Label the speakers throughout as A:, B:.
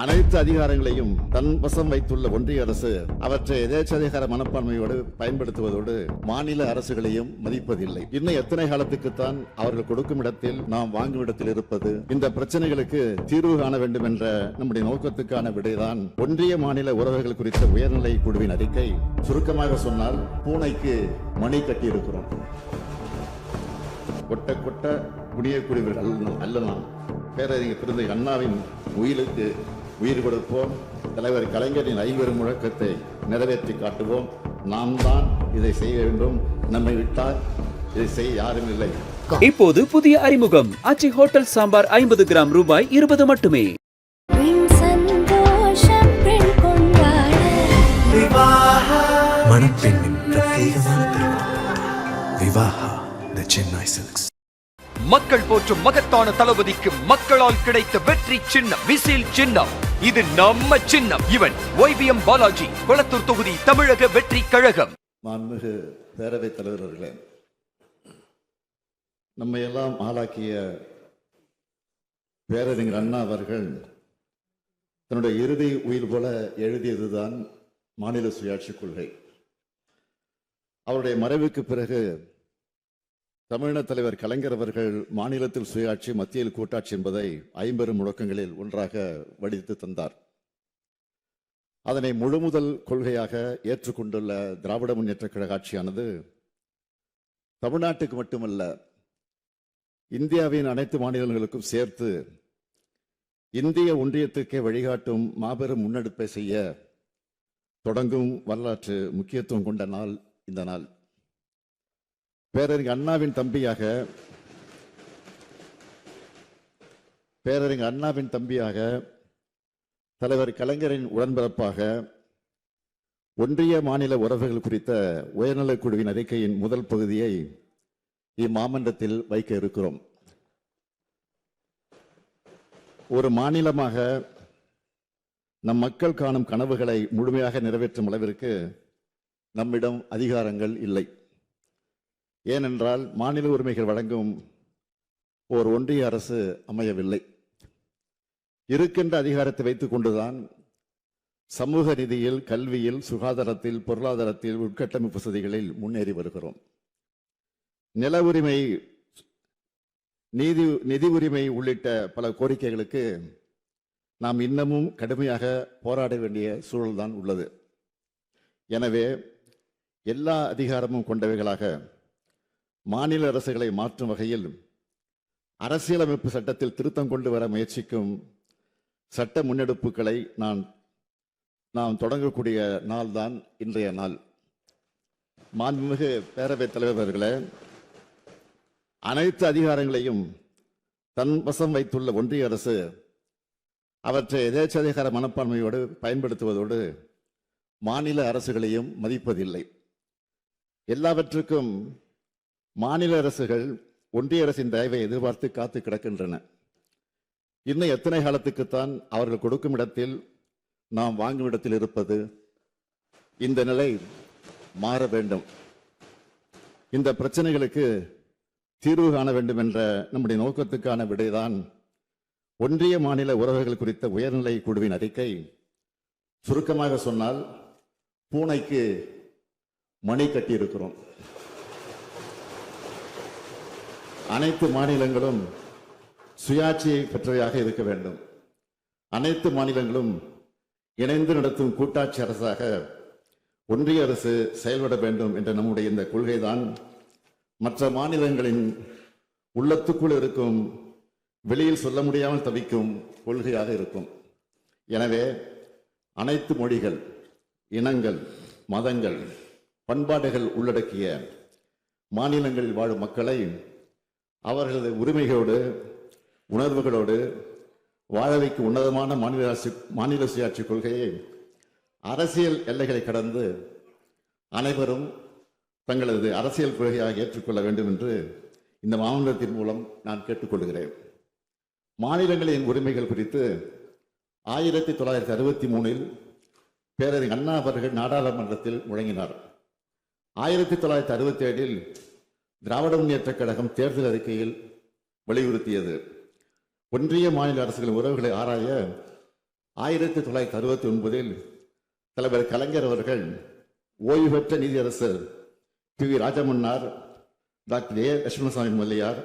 A: அனைத்து அதிகாரங்களையும் தன் வசம் வைத்துள்ள ஒன்றிய அரசு அவற்றை எதேச்சதிகார மனப்பான்மையோடு பயன்படுத்துவதோடு மாநில அரசுகளையும் மதிப்பதில்லை. இன்னும் எத்தனை காலத்துக்குத்தான் அவர்கள் கொடுக்கும் இடத்தில் நாம் வாங்கும் இடத்தில் இருப்பது? இந்த பிரச்சனைகளுக்கு தீர்வு காண வேண்டும் என்ற நம்முடைய நோக்கத்துக்கான விடைதான் ஒன்றிய மாநில உறவுகள் குறித்த உயர்நிலை குழுவின் அறிக்கை. சுருக்கமாக சொன்னால், பூனைக்கு மணி கட்டி இருக்கிறோம். கொட்ட கொட்ட குடியக்கூடியவர்கள் அல்ல நாம். பேரறிஞர் பெருந்தை அண்ணாவின் உயிருக்கு உயிர் கொடுப்போம். தலைவர் கலைஞரின் 50 முழக்கத்தை நிறைவேற்றி காட்டுவோம். நாம் தான் இதை செய்ய வேண்டும். நம்மை விட்டால் இதை செய்ய யாரும் இல்லை.
B: இப்போது புதிய அறிமுகம் ஆச்சி ஹோட்டல் சாம்பார் 50 கிராம் ரூபாய் 20 மட்டுமே.
C: மணப்பெண்ணின் பிரத்யேகமான திருமணம் விவாஹா தி சென்னை சில்க்ஸ்.
D: மக்கள் போற்றும் மகத்தான தளபதிக்கு மக்களால் கிடைத்த வெற்றி சின்னம் விசில் சின்னம். இது நம்ம சின்னம். இவன் YBM பாலாஜி, கொளத்தூர் தொகுதி, தமிழக வெற்றி கழகம்.
A: மாண்புமிகு பேரவைத் தலைவர்களே, நம்மை எல்லாம் ஆளாக்கிய பேரறிஞர் அண்ணா அவர்கள் தன்னுடைய இறுதி உயிர் போல எழுதியதுதான் மாநில சுயாட்சி கொள்கை. அவருடைய மறைவுக்கு பிறகு தமிழின தலைவர் கலைஞர் அவர்கள் மாநிலத்தில் சுயாட்சி, மத்தியில் கூட்டாட்சி என்பதை 50 முழக்கங்களில் ஒன்றாக வடித்து தந்தார். அதனை முழுமுதல் கொள்கையாக ஏற்றுக்கொண்டுள்ள திராவிட முன்னேற்ற கழக ஆட்சியானது தமிழ்நாட்டுக்கு மட்டுமல்ல, இந்தியாவின் அனைத்து மாநிலங்களுக்கும் சேர்த்து இந்திய ஒன்றியத்துக்கே வழிகாட்டும் மாபெரும் முன்னெடுப்பை செய்ய தொடங்கும் வரலாற்று முக்கியத்துவம் கொண்ட நாள் இந்த நாள். பேரறிஞர் அண்ணாவின் தம்பியாக தலைவர் கலைஞரின் உடன்பிறப்பாக ஒன்றிய மாநில உறவுகள் குறித்த உயர்நிலைக் குழுவின் அறிக்கையின் முதல் பகுதியை இம்மாமன்றத்தில் வைக்க இருக்கிறோம். ஒரு மாநிலமாக நம் மக்கள் காணும் கனவுகளை முழுமையாக நிறைவேற்றும் அளவிற்கு நம்மிடம் அதிகாரங்கள் இல்லை. ஏனென்றால் மாநில உரிமைகள் வழங்கும் ஓர் ஒன்றிய அரசு அமையவில்லை. இருக்கின்ற அதிகாரத்தை வைத்துக் கொண்டுதான் சமூக நிதியில், கல்வியில், சுகாதாரத்தில், பொருளாதாரத்தில், உட்கட்டமைப்பு வசதிகளில் முன்னேறி வருகிறோம். நில உரிமை, நிதி உரிமை உள்ளிட்ட பல கோரிக்கைகளுக்கு நாம் இன்னமும் கடுமையாக போராட வேண்டிய சூழல்தான் உள்ளது. எனவே எல்லா அதிகாரமும் கொண்டவைகளாக மாநில அரசுகளை மாற்றும் வகையில் அரசியலமைப்பு சட்டத்தில் திருத்தம் கொண்டு வர முயற்சிக்கும் சட்ட முன்னெடுப்புகளை நாம் தொடங்கக்கூடிய நாள் தான் இன்றைய நாள். மாண்புமிகு பேரவைத் தலைவர்களே, அனைத்து அதிகாரங்களையும் தன் வசம் வைத்துள்ள ஒன்றிய அரசு அவற்றை எதேச்சதிகார மனப்பான்மையோடு பயன்படுத்துவதோடு மாநில அரசுகளையும் மதிப்பதில்லை. எல்லாவற்றுக்கும் மாநில அரசுகள் ஒன்றிய அரசின் தயவை எதிர்பார்த்து காத்து கிடக்கின்றன. இன்னும் எத்தனை காலத்துக்குத்தான் அவர்கள் கொடுக்கும் இடத்தில் நாம் வாங்கும் இடத்தில் இருப்பது? இந்த நிலை மாற வேண்டும். இந்த பிரச்சனைகளுக்கு தீர்வு காண வேண்டும் என்ற நம்முடைய நோக்கத்துக்கான விடைதான் ஒன்றிய மாநில உறவுகள் குறித்த உயர்நிலை குழுவின் அறிக்கை. சுருக்கமாக சொன்னால், பூனைக்கு மணி கட்டி இருக்கிறோம். அனைத்து மாநிலங்களும் சுயாட்சியை பெற்றவையாக இருக்க வேண்டும். அனைத்து மாநிலங்களும் இணைந்து நடத்தும் கூட்டாட்சி அரசாக ஒன்றிய அரசு செயல்பட வேண்டும் என்ற நம்முடைய இந்த கொள்கைதான் மற்ற மாநிலங்களின் உள்ளத்துக்குள் இருக்கும், வெளியில் சொல்ல முடியாமல் தவிக்கும் கொள்கையாக இருக்கும். எனவே அனைத்து மொழிகள், இனங்கள், மதங்கள், பண்பாடுகள் உள்ளடக்கிய மாநிலங்களில் வாழும் மக்களை அவர்களது உரிமைகளோடு, உணர்வுகளோடு வாழ வைக்கும் உன்னதமான மாநில சுயாட்சி கொள்கையை அரசியல் எல்லைகளை கடந்து அனைவரும் தங்களது அரசியல் கொள்கையாக ஏற்றுக்கொள்ள வேண்டும் என்று இந்த மாமன்றத்தின் மூலம் நான் கேட்டுக்கொள்கிறேன். மாநிலங்களின் உரிமைகள் குறித்து 1963 பேரறிஞர் அண்ணா அவர்கள் நாடாளுமன்றத்தில் முழங்கினார். 1967 திராவிட முன்னேற்ற கழகம் தேர்தல் அறிக்கையில் வலியுறுத்தியது. ஒன்றிய மாநில அரசுகளின் உறவுகளை ஆராய 1969 தலைவர் கலைஞர் அவர்கள் ஓய்வு பெற்ற நீதியரசர் P V Rajamannar, doctor A Lakshmanaswami Mudaliar,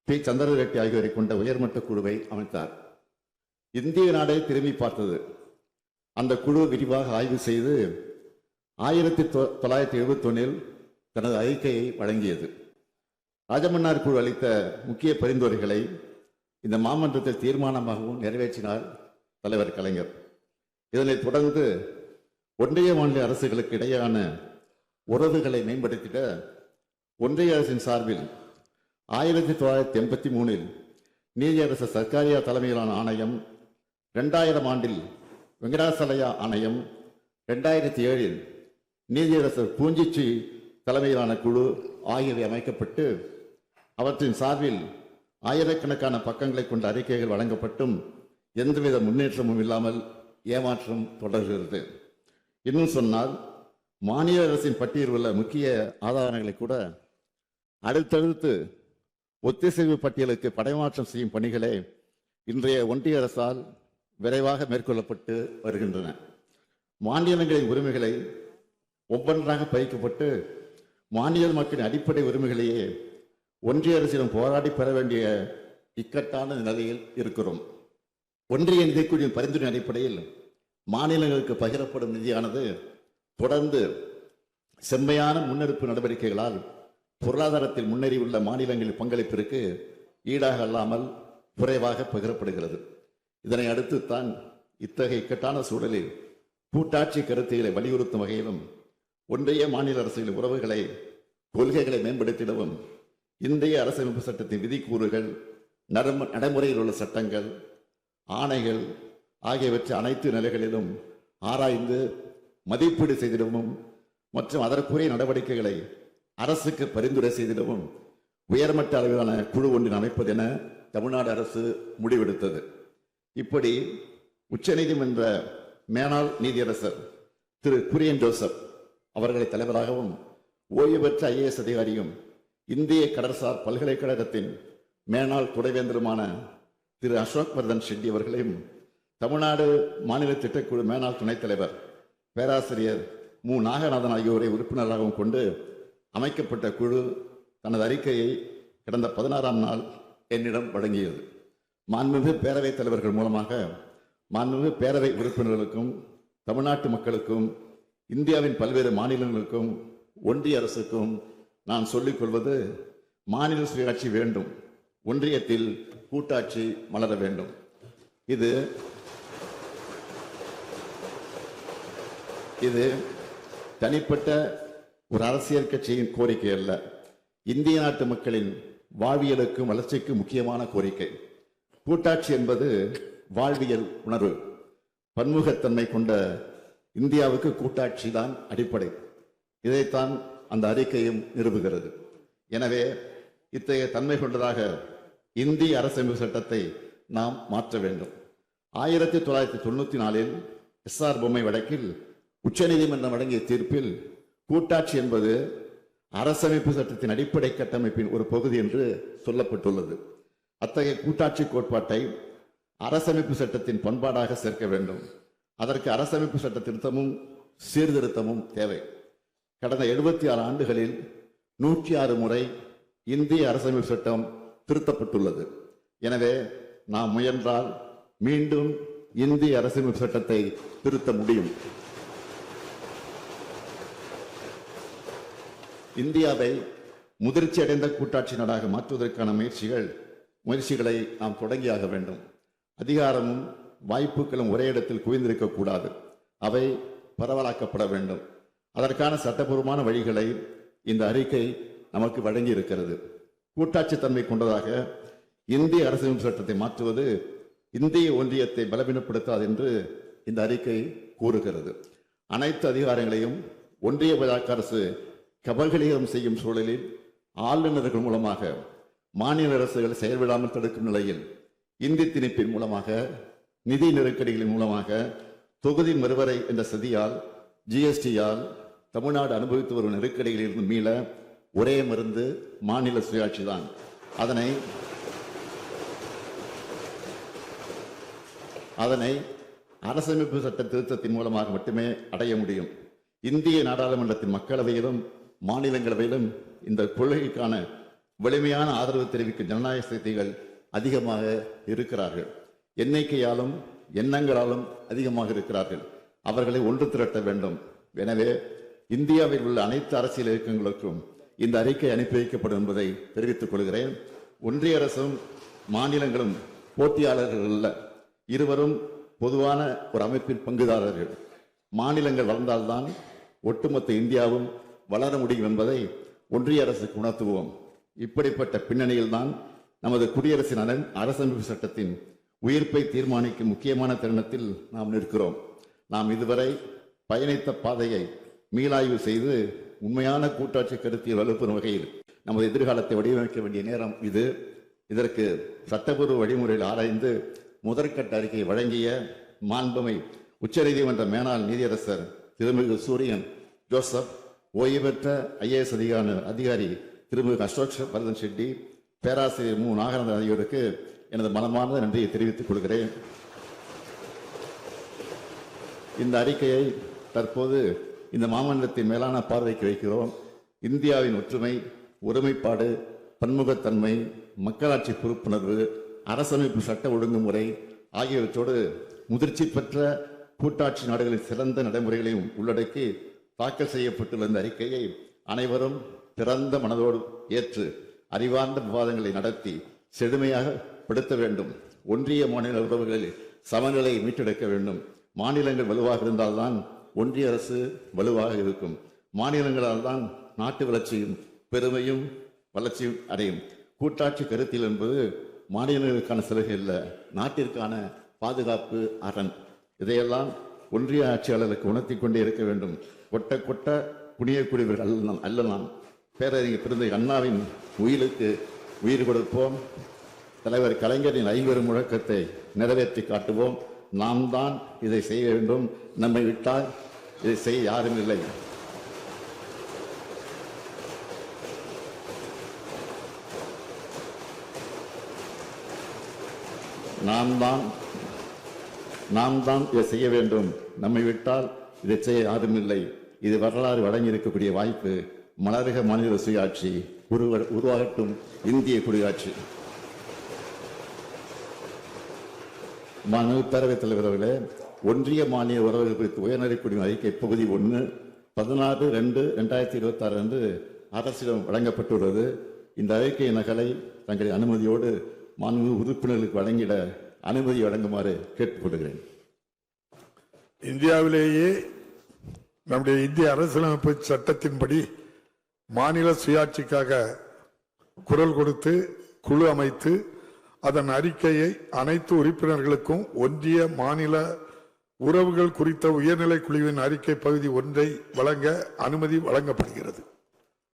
A: P Chandra Reddy ஆகியோரை கொண்ட உயர்மட்ட குழுவை அமைத்தார். இந்திய நாடே திரும்பி பார்த்தது. அந்த குழு விரிவாக ஆய்வு செய்து 1971 தனது அறிக்கையை வழங்கியது. ராஜமன்னார் குழு அளித்த முக்கிய பரிந்துரைகளை இந்த மாமன்றத்தில் தீர்மானமாகவும் நிறைவேற்றினார் தலைவர் கலைஞர். இதனைத் தொடர்ந்து ஒன்றிய மாநில அரசுகளுக்கு இடையேயான உறவுகளை மேம்படுத்திட ஒன்றிய அரசின் சார்பில் 1983 நீதியரசர் சர்க்காரியா தலைமையிலான ஆணையம், 2000 ஆண்டில் வெங்கடாசலையா ஆணையம், 2007 நீதியரசர் பூஞ்சிச்சி தலைமையிலான குழு ஆகியவை அமைக்கப்பட்டு அவற்றின் சார்பில் ஆயிரக்கணக்கான பக்கங்களை கொண்ட அறிக்கைகள் வழங்கப்பட்டும் எந்தவித முன்னேற்றமும் இல்லாமல் ஏமாற்றம் தொடர்கிறது. இன்னும் சொன்னால் மாநில அரசின் பட்டியலில் உள்ள முக்கிய ஆதாரங்களை கூட அடுத்தடுத்து ஒத்திசைவு பட்டியலுக்கு படைமாற்றம் செய்யும் பணிகளே இன்றைய ஒன்றிய அரசால் விரைவாக மேற்கொள்ளப்பட்டு வருகின்றன. மாநிலங்களின் உரிமைகளை ஒவ்வொன்றாக பறிக்கப்பட்டு மாநில மக்களின் அடிப்படை உரிமைகளையே ஒன்றிய அரசிடம் போராடி பெற வேண்டிய இக்கட்டான நிலையில் இருக்கிறோம். ஒன்றிய நிதிக்குழுவின் பரிந்துரை அடிப்படையில் மாநிலங்களுக்கு பகிரப்படும் நிதியானது தொடர்ந்து செம்மையான முன்னெடுப்பு நடவடிக்கைகளால் பொருளாதாரத்தில் முன்னேறியுள்ள மாநிலங்களின் பங்களிப்பிற்கு ஈடாக அல்லாமல் குறைவாக பகிரப்படுகிறது. இதனை அடுத்துத்தான் இத்தகைய இக்கட்டான சூழலில் கூட்டாட்சி கருத்துக்களை வலியுறுத்தும் வகையிலும் ஒன்றிய மாநில அரசுகளின் உறவுகளை கொள்கைகளை மேம்படுத்திடவும் இந்திய அரசியலமைப்பு சட்டத்தின் விதிக்கூறுகள், நடைமுறையில் உள்ள சட்டங்கள், ஆணைகள் ஆகியவற்றை அனைத்து நிலைகளிலும் ஆராய்ந்து மதிப்பீடு செய்திடவும் மற்றும் அதற்குரிய நடவடிக்கைகளை அரசுக்கு பரிந்துரை செய்திடவும் உயர்மட்ட அளவிலான குழு ஒன்றின் அமைப்பது என தமிழ்நாடு அரசு முடிவெடுத்தது. இப்படி உச்சநீதிமன்ற மேனாள் நீதியரசர் திரு குரியன் ஜோசப் அவர்களை தலைவராகவும் ஓய்வு பெற்ற IAS அதிகாரியும் இந்திய கடற்சார் பல்கலைக்கழகத்தின் மேனாள் துணைவேந்தருமான திரு அசோக் வர்தன் ஷெட்டி அவர்களையும் தமிழ்நாடு மாநில திட்டக்குழு மேனாள் துணைத் தலைவர் பேராசிரியர் மு. நாகநாதன் ஆகியோரை உறுப்பினராகவும் கொண்டு அமைக்கப்பட்ட குழு தனது அறிக்கையை கடந்த 16ஆம் நாள் என்னிடம் வழங்கியது. மாண்புமிகு பேரவைத் தலைவர்கள் மூலமாக மாண்புமிகு பேரவை உறுப்பினர்களுக்கும் தமிழ்நாட்டு மக்களுக்கும் இந்தியாவின் பல்வேறு மாநிலங்களுக்கும் ஒன்றிய அரசுக்கும் நான் சொல்லிக் கொள்வது, மாநில சுயாட்சி வேண்டும், ஒன்றியத்தில் கூட்டாட்சி மலர வேண்டும். இது தனிப்பட்ட ஒரு அரசியல் கட்சியின் கோரிக்கை அல்ல, இந்திய நாட்டு மக்களின் வாழ்வியலுக்கும் வளர்ச்சிக்கும் முக்கியமான கோரிக்கை. கூட்டாட்சி என்பது வாழ்வியல் உணர்வு. பன்முகத்தன்மை கொண்ட இந்தியாவுக்கு கூட்டாட்சி தான் அடிப்படை. இதைத்தான் அந்த அறிக்கையும் நிறுவுகிறது. எனவே இத்தகைய தன்மை கொண்டதாக இந்திய அரசியலமைப்பு சட்டத்தை நாம் மாற்ற வேண்டும். 1994 SR பொம்மை வழக்கில் உச்சநீதிமன்றம் வழங்கிய தீர்ப்பில் கூட்டாட்சி என்பது அரசமைப்பு சட்டத்தின் அடிப்படை கட்டமைப்பின் ஒரு பகுதி என்று சொல்லப்பட்டுள்ளது. அத்தகைய கூட்டாட்சி கோட்பாட்டை அரசமைப்பு சட்டத்தின் பண்பாடாக சேர்க்க வேண்டும். அதற்கு அரசமைப்பு சட்ட திருத்தமும் சீர்திருத்தமும் தேவை. கடந்த 76 ஆண்டுகளில் 106 முறை இந்திய அரசமைப்பு சட்டம் திருத்தப்பட்டுள்ளது. எனவே நாம் முயன்றால் மீண்டும் இந்திய அரசமைப்பு சட்டத்தை திருத்த முடியும். இந்தியாவை முதிர்ச்சி அடைந்த கூட்டாட்சி நாடாக மாற்றுவதற்கான முயற்சிகளை நாம் தொடங்கியாக வேண்டும். அதிகாரமும் வாய்ப்புகளும் ஒரே இடத்தில் குவிந்திருக்கக்கூடாது. அவை பரவலாக்கப்பட வேண்டும். அதற்கான சட்டபூர்வமான வழிகளை இந்த அறிக்கை நமக்கு வழங்கி இருக்கிறது. கூட்டாட்சி தன்மை கொண்டதாக இந்திய அரசியலமைப்பு சட்டத்தை மாற்றுவது இந்திய ஒன்றியத்தை பலவீனப்படுத்தாது என்று இந்த அறிக்கை கூறுகிறது. அனைத்து அதிகாரங்களையும் ஒன்றிய அரசு கபலீகரம் செய்யும் சூழலில் ஆளுநர்கள் மூலமாக மாநில அரசுகள் செயல்படாமல் தடுக்கும் நிலையில் இந்தி திணிப்பின் மூலமாக, நிதி நெருக்கடிகளின் மூலமாக, தொகுதி மறுவரை என்ற சதியால், GSTயால் தமிழ்நாடு அனுபவித்து வரும் நெருக்கடிகளில் இருந்து மீள ஒரே மருந்து மாநில சுயாட்சி தான். அதனை அரசமைப்பு சட்ட திருத்தத்தின் மூலமாக மட்டுமே அடைய முடியும். இந்திய நாடாளுமன்றத்தின் மக்களவையிலும் மாநிலங்களவையிலும் இந்த கொள்கைக்கான வலிமையான ஆதரவு தெரிவிக்கும் ஜனநாயக சக்திகள் அதிகமாக இருக்கிறார்கள். எண்ணிக்கையாலும் எண்ணங்களாலும் அதிகமாக இருக்கிறார்கள். அவர்களை ஒன்று திரட்ட வேண்டும். எனவே இந்தியாவில் உள்ள அனைத்து அரசியல் இயக்கங்களுக்கும் இந்த அறிக்கை அனுப்பி வைக்கப்படும் என்பதை தெரிவித்துக் கொள்கிறேன். ஒன்றிய அரசும் மாநிலங்களும் போட்டியாளர்கள் அல்ல, இருவரும் பொதுவான ஒரு அமைப்பின் பங்குதாரர்கள். மாநிலங்கள் வளர்ந்தால்தான் ஒட்டுமொத்த இந்தியாவும் வளர முடியும் என்பதை ஒன்றிய அரசுக்கு உணர்த்துவோம். இப்படிப்பட்ட பின்னணியில்தான் நமது குடியரசின் அரசமைப்பு சட்டத்தின் உயிர்ப்பை தீர்மானிக்கும் முக்கியமான தருணத்தில் நாம் நிற்கிறோம். நாம் இதுவரை பயணித்த பாதையை மீளாய்வு செய்து உண்மையான கூட்டாட்சி கருத்தியல் வலுப்பெறும் வகையில் நமது எதிர்காலத்தை வடிவமைக்க வேண்டிய நேரம் இது. இதற்கு சட்டப்பூர்வ வழிமுறையில் ஆராய்ந்து முதற்கட்ட அறிக்கையை வழங்கிய மாண்புமை உச்சநீதிமன்ற மேலாள் நீதியரசர் திருமிகு சூரியன் ஜோசப், ஓய்வு பெற்ற IAS அதிகாரி திருமிகு அசோக் வர்தன் ஷெட்டி, பேராசிரியர் மு. நாகநந்தன் ஆகியோருக்கு எனது மனமார்ந்த நன்றியை தெரிவித்துக் கொள்கிறேன். இந்த அறிக்கையை தற்போது இந்த மாமன்றத்தின் மேலான பார்வைக்கு வைக்கிறோம். இந்தியாவின் ஒற்றுமை, ஒருமைப்பாடு, பன்முகத்தன்மை, மக்களாட்சி பொறுப்புணர்வு, அரசமைப்பு சட்ட ஒழுங்குமுறை ஆகியவற்றோடு முதிர்ச்சி பெற்ற கூட்டாட்சி நாடுகளின் சிறந்த நடைமுறைகளையும் உள்ளடக்கி தாக்கல் செய்யப்பட்டுள்ள இந்த அறிக்கையை அனைவரும் திறந்த மனதோடு ஏற்று அறிவார்ந்த விவாதங்களை நடத்தி செழுமையாக படுத்த வேண்டும். ஒன்றிய மாநில உறவுகளில் சமநிலையை மீட்டெடுக்க வேண்டும். மாநிலங்கள் வலுவாக இருந்தால்தான் ஒன்றிய அரசு வலுவாக இருக்கும். மாநிலங்களால் தான் நாட்டு வளர்ச்சியும் பெருமையும் வளர்ச்சியும் அடையும். கூட்டாட்சி கருத்தில் என்பது மாநிலங்களுக்கான சலுகை அல்ல, நாட்டிற்கான பாதுகாப்பு அரண். இதையெல்லாம் ஒன்றிய ஆட்சியாளருக்கு உணர்த்தி கொண்டே இருக்க வேண்டும். கொட்ட கொட்ட புனியக்கூடியவர்கள் அல்ல நாம். பேரறிஞர் பிறந்த அண்ணாவின் உயிருக்கு உயிர் கொடுப்போம். தலைவர் கலைஞரின் 5 முழக்கத்தை நிறைவேற்றி காட்டுவோம். நாம் தான் இதை செய்ய வேண்டும். நம்மை விட்டால் இதை செய்ய யாரும் இல்லை. நாம் தான் இதை செய்ய வேண்டும். நம்மை விட்டால் இதை செய்ய யாரும் இல்லை. இது வரலாறு வழங்கி இருக்கக்கூடிய வாய்ப்பு. மலர்க மாநில சுயாட்சி, உருவாகட்டும் இந்திய குடியாட்சி. பேரவைத் தலைவர் அவர்களே, ஒன்றிய மாநில உறவுகள் குறித்து உயர்நிலை குடிமை அறிக்கை பகுதி 1 16/2/2026 அன்று அரசிடம் வழங்கப்பட்டுள்ளது. இந்த அறிக்கை நகலை தங்களின் அனுமதியோடு மாண்பு உறுப்பினர்களுக்கு வழங்கிட அனுமதி வழங்குமாறு கேட்டுக்கொள்கிறேன்.
E: இந்தியாவிலேயே நம்முடைய இந்திய அரசியலமைப்பு சட்டத்தின்படி மாநில சுயாட்சிக்காக குரல் கொடுத்து குழு அமைத்து அதன் அறிக்கையை அனைத்து உறுப்பினர்களுக்கும் ஒன்றிய மாநில உறவுகள் குறித்த உயர்நிலை குழுவின் அறிக்கை பகுதி 1 வழங்க அனுமதி வழங்கப்படுகிறது.